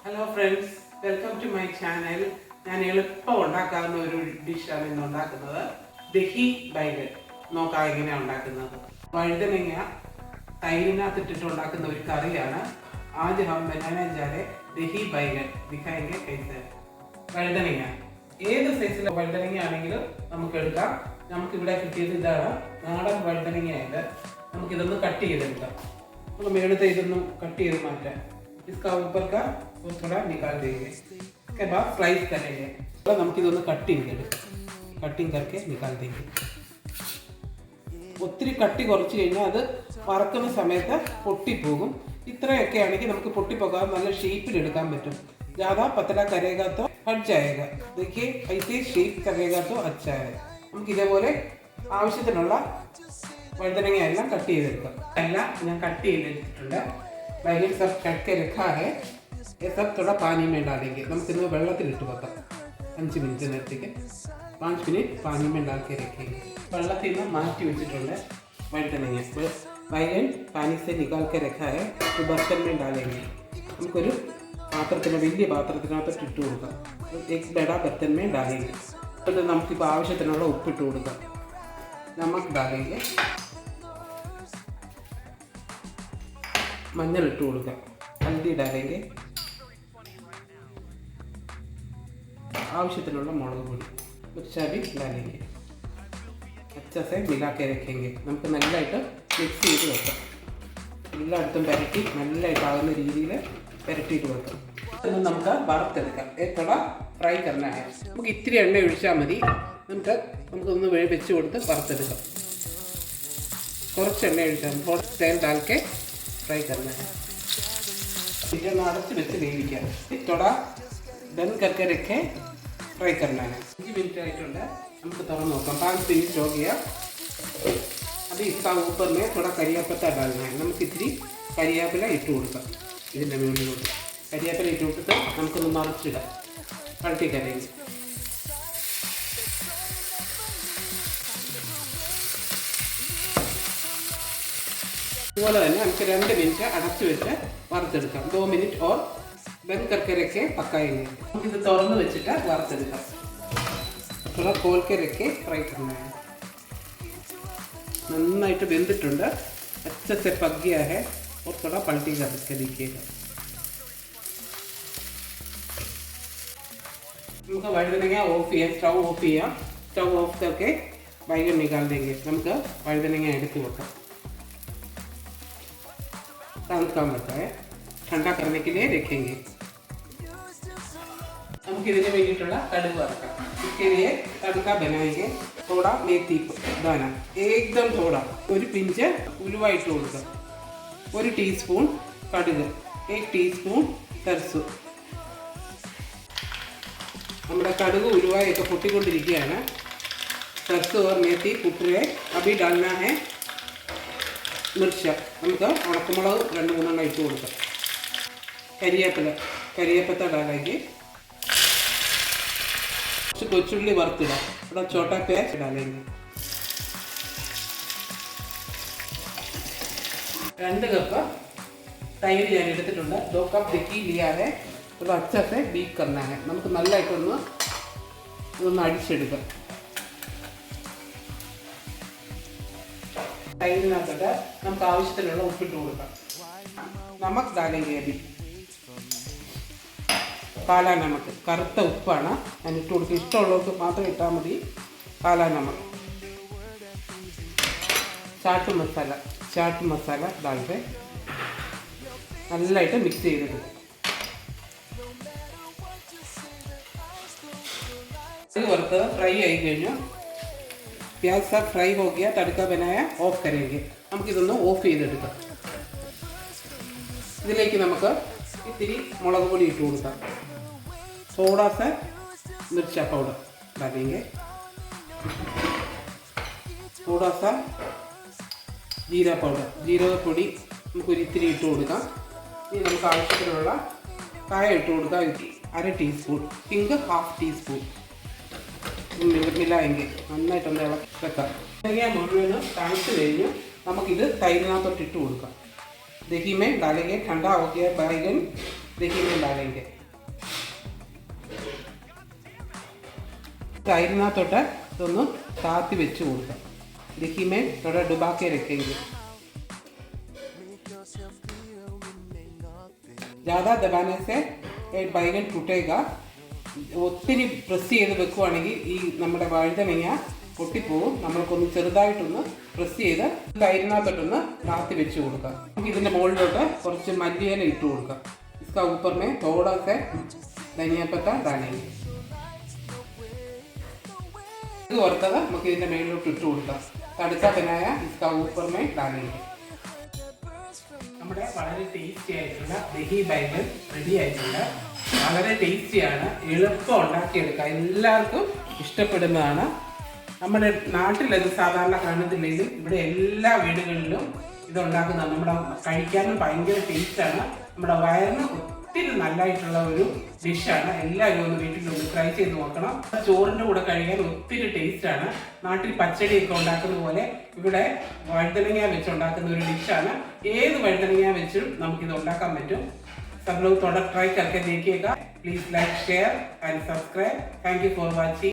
Hello friends, welcome to my channel. ഞാൻ എളുപ്പം ഉണ്ടാക്കാവുന്ന ഒരു ഡിഷാണ് ഇന്ന് ഉണ്ടാക്കുന്നത്. ദഹി ബൈഗൻ. നോക്കാം എങ്ങനെയാണ് ഉണ്ടാക്കുന്നത്. വഴുതനങ്ങ തൈരിനകത്തിട്ടിട്ട് ഉണ്ടാക്കുന്ന ഒരു കറിയാണ്. ആദ്യം हम बनाने जा रहे ദഹി ബൈഗൻ. दिखाएंगे कैसे. വഴുതനങ്ങ ഏത് സൈസിലെ വഴുതനങ്ങ ആണെങ്കിലും നമുക്ക് എടുക്കാം. നമുക്കിവിടെ കിട്ടിയത് ഇതാണ്, നാടൻ വഴുതനങ്ങയായത്. നമുക്കിതൊന്ന് കട്ട് ചെയ്തെടുക്കാം. നമുക്ക് മേളത്തെ ഇതൊന്നും കട്ട് ചെയ്ത് മാറ്റാം. इसका ऊपर का वो थोड़ा निकाल देंगे. उसके बाद फ्राइज करेंगे. तो हम इधर कटिंग करके निकाल देंगे. ഒത്തിരി കട്ടി കുറച്ച് കഴിഞ്ഞാൽ അത് വറക്കുന്ന സമയത്ത് പൊട്ടിപ്പോകും. ഇത്രയൊക്കെ ആണെങ്കിൽ നമുക്ക് പൊട്ടിപ്പോകാൻ നല്ല ഷേപ്പിൽ എടുക്കാൻ പറ്റും. ज़्यादा पतला करेगा तो हट जाएगा. देखिए ऐसे शेप करेगा तो अच्छा है. നമുക്ക് ഇതേപോലെ ആവശ്യത്തിനുള്ള വഴുതനങ്ങ എല്ലാം കട്ട് ചെയ്തെടുക്കാം. എല്ലാം ഞാൻ കട്ട് ചെയ്തെടുത്തിട്ടുണ്ട്. बैगन सब कट के रखा है. ये सब थोड़ा पानी में डालेंगे. നമുക്ക് ഇന്ന് വെള്ളത്തിലിട്ട് വെക്കാം 5 മിനിറ്റ് നേരത്തേക്ക്. 5 മിനിറ്റ് पानी में डाल के रखेंगे. വെള്ളത്തിൽ നിന്ന് മാറ്റി വെച്ചിട്ടുണ്ട് വഴുതനങ്ങ. बैगन पानी से निकाल के रखा है. तो बर्तन में डालेंगे. നമുക്കൊരു പാത്രത്തിന്, വലിയ പാത്രത്തിനകത്ത് ഇട്ട് കൊടുക്കാം. एक बड़ा बर्तन में डालेंगे. അത് നമുക്കിപ്പോൾ ആവശ്യത്തിനുള്ള ഉപ്പിട്ട് കൊടുക്കാം. നമക്ക് डालेंगे. മഞ്ഞൾ ഇട്ട് കൊടുക്കാം. ഹൽദി डालेंगे. ആവശ്യത്തിനുള്ള മുളക് പൊടി മിർച്ചാ भी डालेंगे. अच्छा से मिला के रखेंगे. നമുക്ക് നല്ലതായിട്ട് മിക്സ് ചെയ്ത് വെക്കാം. എല്ലായിടത്തും പുരട്ടി നല്ലതായിട്ടാകുന്ന രീതിയിൽ പുരട്ടിയിട്ട് വെക്കാം. ഇതൊന്നും നമുക്ക് വറുത്തെടുക്കാം. ഏത്തോടെ ഫ്രൈ करना है. നമുക്ക് ഇത്തിരി എണ്ണ ഒഴിച്ചാൽ മതി. നമുക്കൊന്ന് വെച്ച് കൊടുത്ത് വറുത്തെടുക്കാം. കുറച്ച് എണ്ണ ഒഴിച്ചാൽ थोड़ा तेल डाल के फ्राई करना है. इतना अड़च വെച്ച് വേവിക്കാം. थोड़ा बंद करके रखे फ्राई करना है. 5 मिनट ആയിട്ടുണ്ട്. നമുക്ക് തുറന്ന് നോക്കാം. 5 मिनट हो गया. अभी इसका ऊपर में थोड़ा करियापत्ता डालना है. നമുക്ക് ഇത്തിരി കരിയാപ്പില ഇട്ട് കൊടുക്കാം. ഇതിൻ്റെ മുകളിലോട്ട് കരിയാപ്പില ഇട്ട് കൊടുത്തിട്ട് നമുക്കൊന്ന് മറിച്ചിടാം. പൾട്ടി കരയും. അതുപോലെ തന്നെ നമുക്ക് 2 മിനിറ്റ് അടച്ചു വെച്ച് വറുത്തെടുക്കാം. 2 മിനിറ്റ് ഓർ ബंद करके रखे पकाएंगे. നമുക്കിത് തുറന്ന് വെച്ചിട്ട് വറുത്തെടുക്കാം. थोड़ा खोल के रखे फ्राई करना है. നന്നായിട്ട് വെന്തിട്ടുണ്ട്. अच्छे से पक गया है. और थोड़ा पलटी करके देखिएगा. നമുക്ക് വഴുതനങ്ങ ഓഫ് ചെയ്യാം. സ്റ്റൗ ഓഫ് ചെയ്യാം. സ്റ്റൗ ഓഫ് करके बैगन निकाल देंगे. നമുക്ക് വഴുതനങ്ങ എടുത്ത് വെക്കാം. काम रहता है. ठंडा करने के लिए रखेंगे. നമുക്ക് ഇതിന് വേണ്ടിയിട്ടുള്ള കടുക് വറുക്കാം. इसके लिए तड़का बनाएंगे. थोड़ा मेथी दाना एकदम थोड़ा. ഒരു പിഞ്ച് ഉലുവ ഇട്ട് കൊടുക്കുക. 1 ടീസ്പൂൺ കടുക്, 1 ടീസ്പൂൺ सरसों. നമ്മുടെ കടുക് ഉലുവയൊക്കെ പൊട്ടിക്കൊണ്ടിരിക്കുകയാണ്. सरसों और मेथी फूट रहे. अभी डालना है മിർച്ച. നമുക്ക് ഉണക്കമുളക് 2-3 ഇട്ട് കൊടുക്കാം. കരിയേപ്പത്ത डालेंगे. കുറച്ച് കൊച്ചുള്ളി വറുത്തിടാം. ഇവിടെ छोटा प्याज डालेंगे. 2 കപ്പ് തൈര് ഞാൻ എടുത്തിട്ടുണ്ട്. 2 कप ദഹി लिया है. तो अच्छा से बीट करना है. നമുക്ക് നല്ലതായിട്ടൊന്ന് ഇതൊന്ന് അടിച്ചെടുക്കാം. തൈരിനകത്ത് നമുക്ക് ആവശ്യത്തിനുള്ള ഉപ്പിട്ട് കൊടുക്കാം. നമക്ക് डालेंगे. अभी കാലാ നമക്ക്, കറുത്ത ഉപ്പാണ് ഞാൻ ഇട്ട് കൊടുക്കുക. ഇഷ്ടമുള്ളവർക്ക് മാത്രം ഇട്ടാൽ മതി. കാലാ നമക്ക്. ചാട്ട് മസാല डालते നല്ലതായിട്ട് മിക്സ് ചെയ്തെടുക്കും. ഇത് വറുത്തത് ഫ്രൈ ആയി കഴിഞ്ഞു. प्याज सब फ्राई हो गया. तड़का बनाया ऑफ करेंगे. നമുക്കിതൊന്ന് ഓഫ് ചെയ്തെടുക്കാം. ഇതിലേക്ക് നമുക്ക് ഇത്തിരി മുളക് പൊടി ഇട്ട് കൊടുക്കാം. थोड़ा सा मिर्चा पाउडर डालेंगे. थोड़ा सा जीरा पाउडर, ജീരകപ്പൊടി നമുക്കൊരു ഇത്തിരി ഇട്ട് കൊടുക്കാം. ഇനി നമുക്ക് ആവശ്യത്തിനുള്ള കായ ഇട്ട് കൊടുക്കാം. 1/2 ടീസ്പൂൺ. ഹിംഗ് 1/2 ടീസ്പൂൺ. മിലായെങ്കിൽ നന്നായിട്ടൊന്ന് വെക്കാം. വഴുതനങ്ങ മുഴുവനും തണുത്ത് കഴിഞ്ഞ് നമുക്കിത് തൈരിനകത്തോട്ട് ഇട്ട് കൊടുക്കാം. ദഹി में डालेंगे, ठंडा हो गया बैगन, दही में डालेंगे. തൈരിനകത്തോട്ട് ഇതൊന്ന് താത്തി വെച്ച് കൊടുക്കാം. ദഹി में थोड़ा डुबा के रखेंगे. ज़्यादा दबाने से बैगन टूटेगा. ഒത്തിരി പ്രസ് ചെയ്ത് വെക്കുവാണെങ്കിൽ ഈ നമ്മുടെ വഴുതനങ്ങ പൊട്ടിപ്പോവും. നമ്മൾക്കൊന്ന് ചെറുതായിട്ടൊന്ന് പ്രസ് ചെയ്ത് തൈരിനകത്തോട്ടൊന്ന് താത്തി വെച്ച് കൊടുക്കാം. നമുക്ക് ഇതിൻ്റെ മുകളിലോട്ട് കുറച്ച് മല്ലിയില ഇട്ട് കൊടുക്കാം. इसका ऊपर में थोड़ा सा धनिया पत्ता डालेंगे. ഇത് വറുത്തത് നമുക്ക് ഇതിൻ്റെ മേളിലോട്ട് ഇട്ട് കൊടുക്കാം. തടുക്ക ബനായ इसका ऊपर में डालेंगे. നമ്മുടെ വളരെ ടേസ്റ്റി ആയിട്ടുള്ള ദഹി ബൈഗൻ റെഡി ആയിട്ടുണ്ട്. വളരെ ടേസ്റ്റിയാണ്, എളുപ്പം ഉണ്ടാക്കിയെടുക്കാം, എല്ലാവർക്കും ഇഷ്ടപ്പെടുന്നതാണ്. നമ്മുടെ നാട്ടിലത് സാധാരണ കാണുന്നില്ലെങ്കിലും ഇവിടെ എല്ലാ വീടുകളിലും ഇതുണ്ടാക്കുന്നതാണ്. നമ്മുടെ കഴിക്കാനും ഭയങ്കര ടേസ്റ്റാണ്. നമ്മുടെ വയറിന് ഒത്തിരി നല്ലതായിട്ടുള്ള ഒരു ഡിഷാണ്. എല്ലാവരും ഒന്ന് വീട്ടിലൊന്ന് ട്രൈ ചെയ്ത് നോക്കണം. ചോറിൻ്റെ കൂടെ കഴിക്കാൻ ഒത്തിരി ടേസ്റ്റാണ്. നാട്ടിൽ പച്ചടിയൊക്കെ ഉണ്ടാക്കുന്ന പോലെ ഇവിടെ വഴുതനങ്ങ വെച്ച് ഉണ്ടാക്കുന്ന ഒരു ഡിഷാണ്. ഏത് വഴുതനങ്ങ വെച്ചും നമുക്കിത് ഉണ്ടാക്കാൻ പറ്റും. सब लोग थोड़ा ट्राई करके देखिएगा. Please like, share and subscribe. Thank you for watching.